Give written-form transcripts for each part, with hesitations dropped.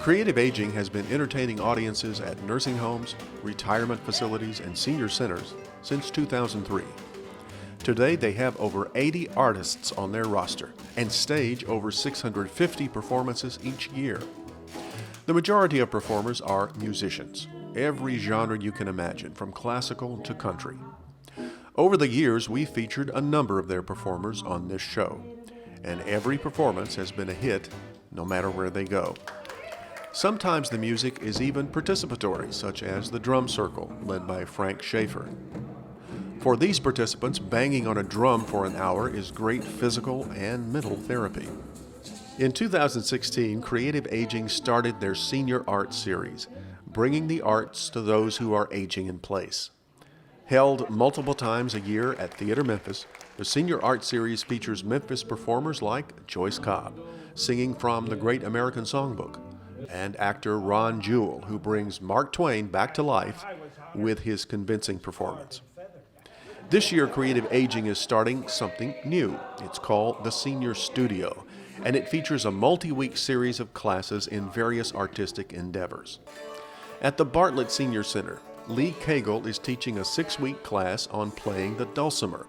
Creative aging has been entertaining audiences at nursing homes, retirement facilities, and senior centers since 2003. Today, they have over 80 artists on their roster and stage over 650 performances each year. The majority of performers are musicians, every genre you can imagine, from classical to country. Over the years, we've featured a number of their performers on this show, and every performance has been a hit, no matter where they go. Sometimes the music is even participatory, such as the drum circle, led by Frank Schaefer. For these participants, banging on a drum for an hour is great physical and mental therapy. In 2016, Creative Aging started their Senior Art Series, bringing the arts to those who are aging in place. Held multiple times a year at Theater Memphis, the Senior Art Series features Memphis performers like Joyce Cobb, singing from the Great American Songbook, and actor Ron Jewell, who brings Mark Twain back to life with his convincing performance. This year, Creative Aging is starting something new. It's called the Senior Studio, and it features a multi-week series of classes in various artistic endeavors. At the Bartlett Senior Center, Lee Cagle is teaching a 6-week class on playing the dulcimer.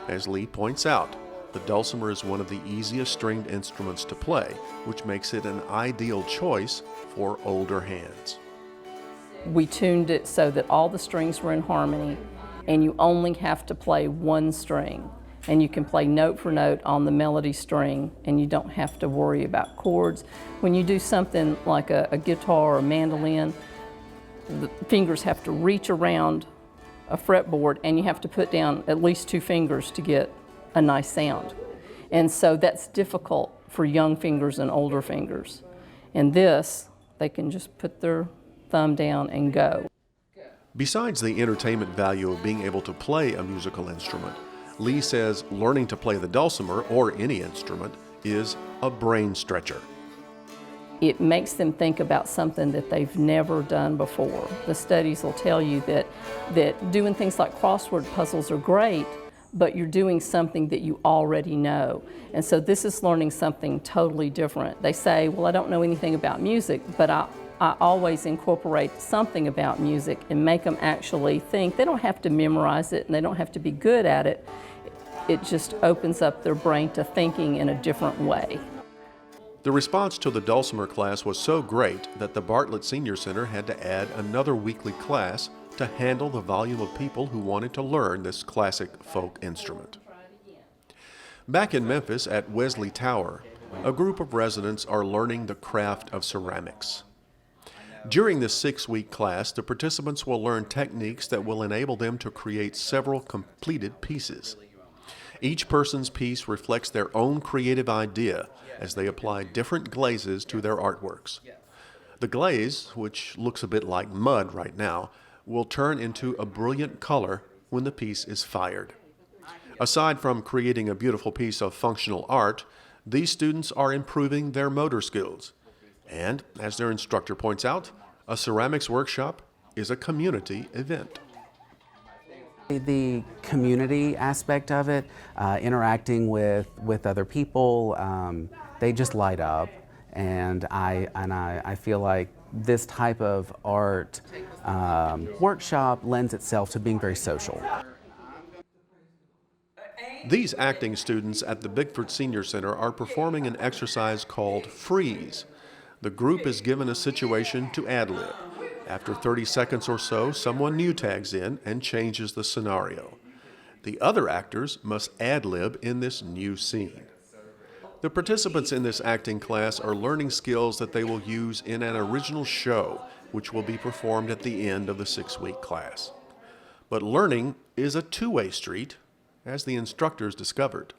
As Lee points out, the dulcimer is one of the easiest stringed instruments to play, which makes it an ideal choice for older hands. We tuned it so that all the strings were in harmony, and you only have to play one string. And you can play note for note on the melody string, and you don't have to worry about chords. When you do something like a guitar or a mandolin, the fingers have to reach around a fretboard, and you have to put down at least 2 fingers to get a nice sound. And so that's difficult for young fingers and older fingers. And this, they can just put their thumb down and go. Besides the entertainment value of being able to play a musical instrument, Lee says learning to play the dulcimer, or any instrument, is a brain stretcher. It makes them think about something that they've never done before. The studies will tell you that doing things like crossword puzzles are great, but you're doing something that you already know. And so this is learning something totally different. They say, well, I don't know anything about music, but I always incorporate something about music and make them actually think. They don't have to memorize it and they don't have to be good at it. It just opens up their brain to thinking in a different way. The response to the dulcimer class was so great that the Bartlett Senior Center had to add another weekly class to handle the volume of people who wanted to learn this classic folk instrument. Back in Memphis at Wesley Tower, a group of residents are learning the craft of ceramics. During this 6-week class, the participants will learn techniques that will enable them to create several completed pieces. Each person's piece reflects their own creative idea as they apply different glazes to their artworks. The glaze, which looks a bit like mud right now, will turn into a brilliant color when the piece is fired. Aside from creating a beautiful piece of functional art, these students are improving their motor skills. And, as their instructor points out, a ceramics workshop is a community event. The community aspect of it, interacting with other people, they just light up, and I feel like this type of art workshop lends itself to being very social. These acting students at the Bickford Senior Center are performing an exercise called Freeze. The group is given a situation to ad-lib. After 30 seconds or so, someone new tags in and changes the scenario. The other actors must ad-lib in this new scene. The participants in this acting class are learning skills that they will use in an original show, which will be performed at the end of the 6-week class. But learning is a two-way street, as the instructors discovered.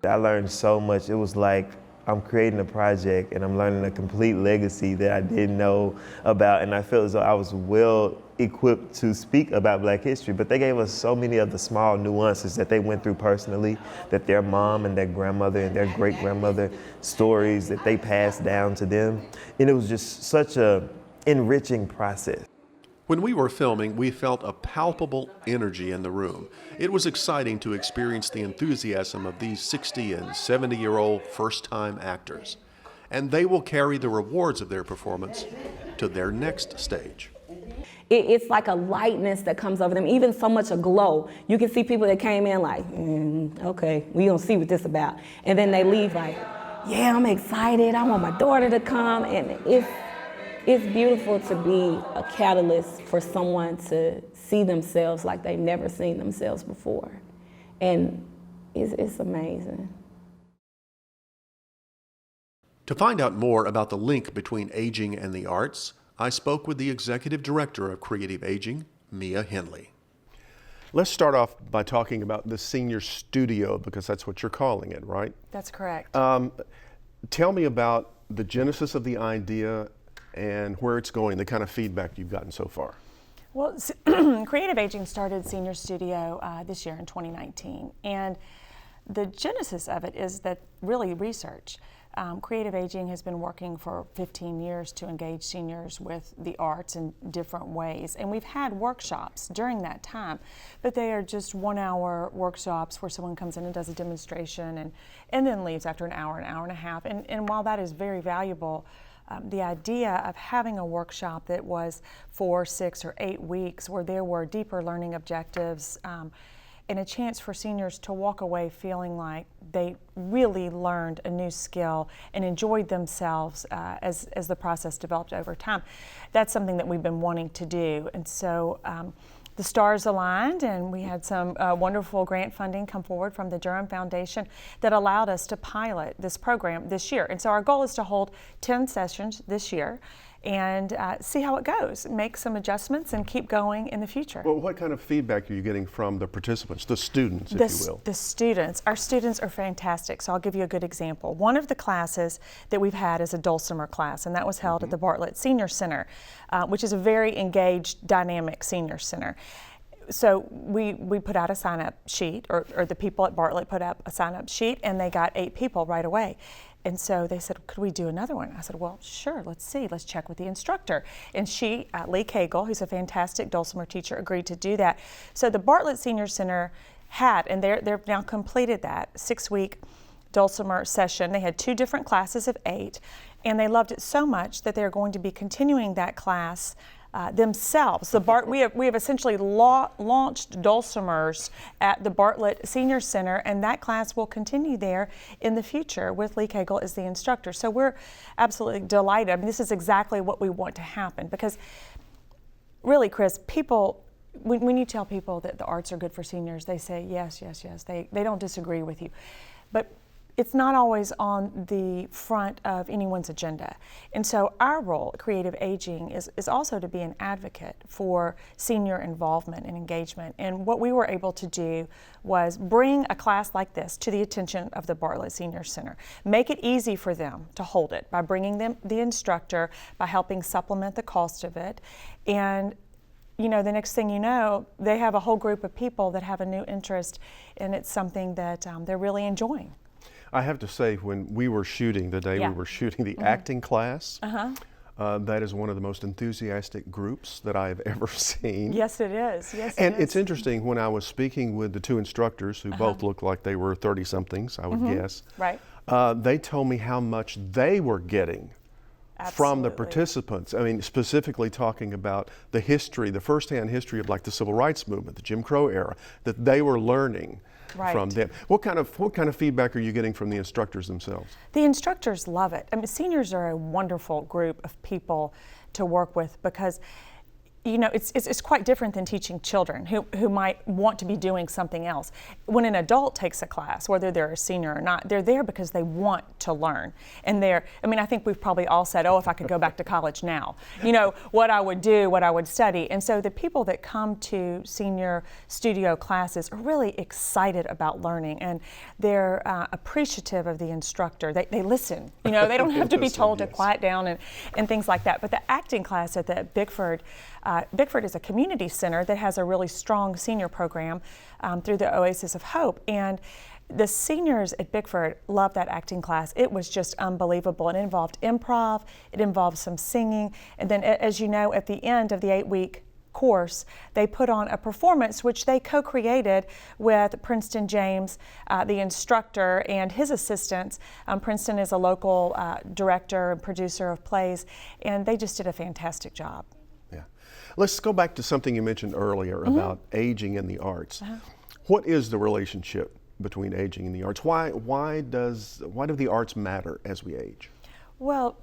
I learned so much. It was like I'm creating a project and I'm learning a complete legacy that I didn't know about, and I felt as though I was well equipped to speak about Black history, but they gave us so many of the small nuances that they went through personally, that their mom and their grandmother and their great-grandmother stories that they passed down to them, and it was just such a enriching process. When we were filming, we felt a palpable energy in the room. It was exciting to experience the enthusiasm of these 60 and 70-year-old first-time actors. and they will carry the rewards of their performance to their next stage. It's like a lightness that comes over them, even so much a glow. You can see people that came in like, okay, we gonna see what this about. And then they leave like, yeah, I'm excited, I want my daughter to come. And it's beautiful to be a catalyst for someone to see themselves like they've never seen themselves before. And it's amazing. To find out more about the link between aging and the arts, I spoke with the Executive Director of Creative Aging, Mia Henley. Let's start off by talking about the Senior Studio, because that's what you're calling it, right? That's correct. Tell me about the genesis of the idea and where it's going, the kind of feedback you've gotten so far. Well, Creative Aging started Senior Studio this year in 2019, and the genesis of it is that really research. Creative Aging has been working for 15 years to engage seniors with the arts in different ways, and we've had workshops during that time, but they are just 1 hour workshops where someone comes in and does a demonstration and then leaves after an hour and a half. And while that is very valuable, the idea of having a workshop that was 4, 6, or 8 weeks where there were deeper learning objectives and a chance for seniors to walk away feeling like they really learned a new skill and enjoyed themselves as the process developed over time. That's something that we've been wanting to do. And so the stars aligned, and we had some wonderful grant funding come forward from the Durham Foundation that allowed us to pilot this program this year. And so our goal is to hold 10 sessions this year and see how it goes, make some adjustments, and keep going in the future. Well, what kind of feedback are you getting from the participants, the students, if you will? The students. Our students are fantastic, so I'll give you a good example. One of the classes that we've had is a dulcimer class, and that was held at the Bartlett Senior Center, which is a very engaged, dynamic senior center. So we put out a sign-up sheet, or the people at Bartlett put up a sign-up sheet, and they got 8 people right away. And so they said, could we do another one? I said, well, sure, let's see. Let's check with the instructor. And she, Lee Cagle, who's a fantastic dulcimer teacher, agreed to do that. So the Bartlett Senior Center had, and they've now completed that 6-week dulcimer session. They had 2 different classes of 8, and they loved it so much that they're going to be continuing that class themselves. We have essentially launched dulcimers at the Bartlett Senior Center, and that class will continue there in the future with Lee Cagle as the instructor. So we're absolutely delighted. I mean, this is exactly what we want to happen, because really, Chris, people, when you tell people that the arts are good for seniors, they say yes, yes, yes. They don't disagree with you. But it's not always on the front of anyone's agenda. And so our role at Creative Aging is also to be an advocate for senior involvement and engagement. And what we were able to do was bring a class like this to the attention of the Bartlett Senior Center. Make it easy for them to hold it by bringing them the instructor, by helping supplement the cost of it. And you know, the next thing you know, they have a whole group of people that have a new interest, and it's something that they're really enjoying. I have to say, when we were shooting, the day we were shooting the acting class, that is one of the most enthusiastic groups that I've ever seen. Yes, it is. Yes, and it's interesting, when I was speaking with the 2 instructors, who both looked like they were 30-somethings, I would guess, right. They told me how much they were getting from the participants. I mean, specifically talking about the history, the firsthand history of like the Civil Rights Movement, the Jim Crow era, that they were learning from them. What kind of feedback are you getting from the instructors themselves? The instructors love it. I mean, seniors are a wonderful group of people to work with, because you know, it's quite different than teaching children who might want to be doing something else. When an adult takes a class, whether they're a senior or not, they're there because they want to learn. And I think we've probably all said, oh, if I could go back to college now, you know, what I would do, what I would study. And so the people that come to senior studio classes are really excited about learning, and they're appreciative of the instructor. They listen, you know, they don't have to be told to quiet down and things like that. But the acting class at the Bickford is a community center that has a really strong senior program through the Oasis of Hope. And the seniors at Bickford loved that acting class. It was just unbelievable. It involved improv, it involved some singing, and then, as you know, at the end of the 8-week course, they put on a performance which they co-created with Princeton James, the instructor, and his assistants. Princeton is a local director and producer of plays, and they just did a fantastic job. Yeah. Let's go back to something you mentioned earlier about aging in the arts. What is the relationship between aging and the arts? Why do the arts matter as we age? Well,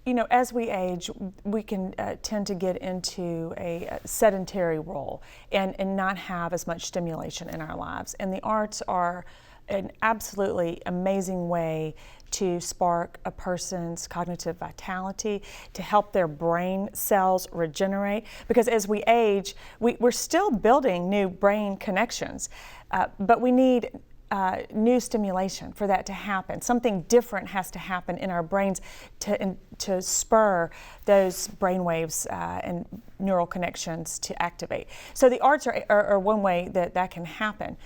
you know, as we age, we can tend to get into a sedentary role and not have as much stimulation in our lives. And the arts are an absolutely amazing way to spark a person's cognitive vitality, to help their brain cells regenerate. Because as we age, we're still building new brain connections, but we need new stimulation for that to happen. Something different has to happen in our brains to spur those brain waves and neural connections to activate. So the arts are one way that can happen.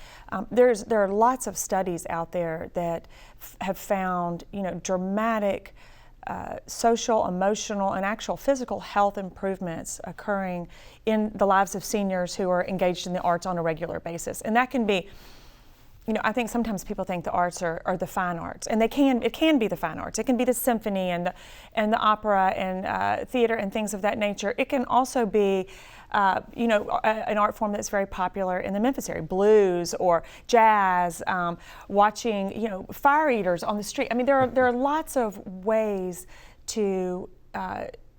There are lots of studies out there that have found, you know, dramatic social, emotional, and actual physical health improvements occurring in the lives of seniors who are engaged in the arts on a regular basis. And that can be, you know, I think sometimes people think the arts are the fine arts, and it can be the fine arts. It can be the symphony and the opera and theater and things of that nature. It can also be, you know, an art form that's very popular in the Memphis area, blues or jazz, watching, you know, fire eaters on the street. I mean, there are lots of ways to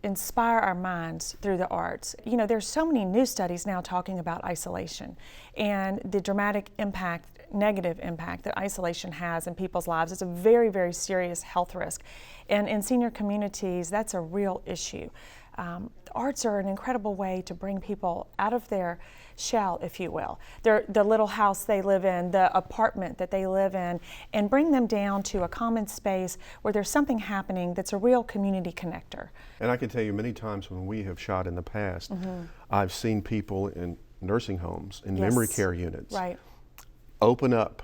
inspire our minds through the arts. You know, there's so many new studies now talking about isolation and the dramatic impact, negative impact that isolation has in people's lives. It's a very, very serious health risk. And in senior communities, that's a real issue. The arts are an incredible way to bring people out of their shell, if you will, the little house they live in, the apartment that they live in, and bring them down to a common space where there's something happening that's a real community connector. And I can tell you many times when we have shot in the past, I've seen people in nursing homes, in memory care units, open up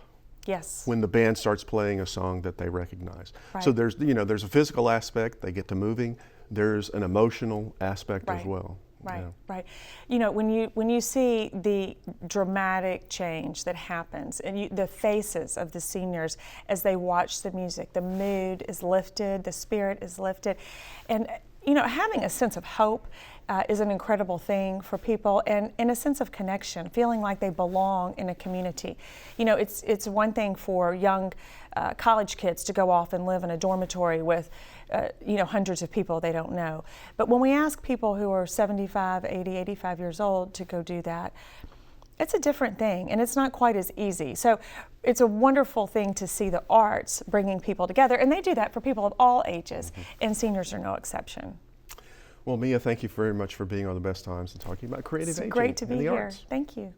when the band starts playing a song that they recognize. So there's, you know, there's a physical aspect, they get to moving, there's an emotional aspect as well. Right. You know, when you see the dramatic change that happens and the faces of the seniors as they watch the music, the mood is lifted, the spirit is lifted, and you know, having a sense of hope is an incredible thing for people, and a sense of connection, feeling like they belong in a community. You know, it's one thing for young college kids to go off and live in a dormitory with you know, hundreds of people they don't know. But when we ask people who are 75, 80, 85 years old to go do that, it's a different thing, and it's not quite as easy. So it's a wonderful thing to see the arts bringing people together, and they do that for people of all ages, and seniors are no exception. Well, Mia, thank you very much for being on The Best Times and talking about creative aging It's great to be in the here. arts. Thank you.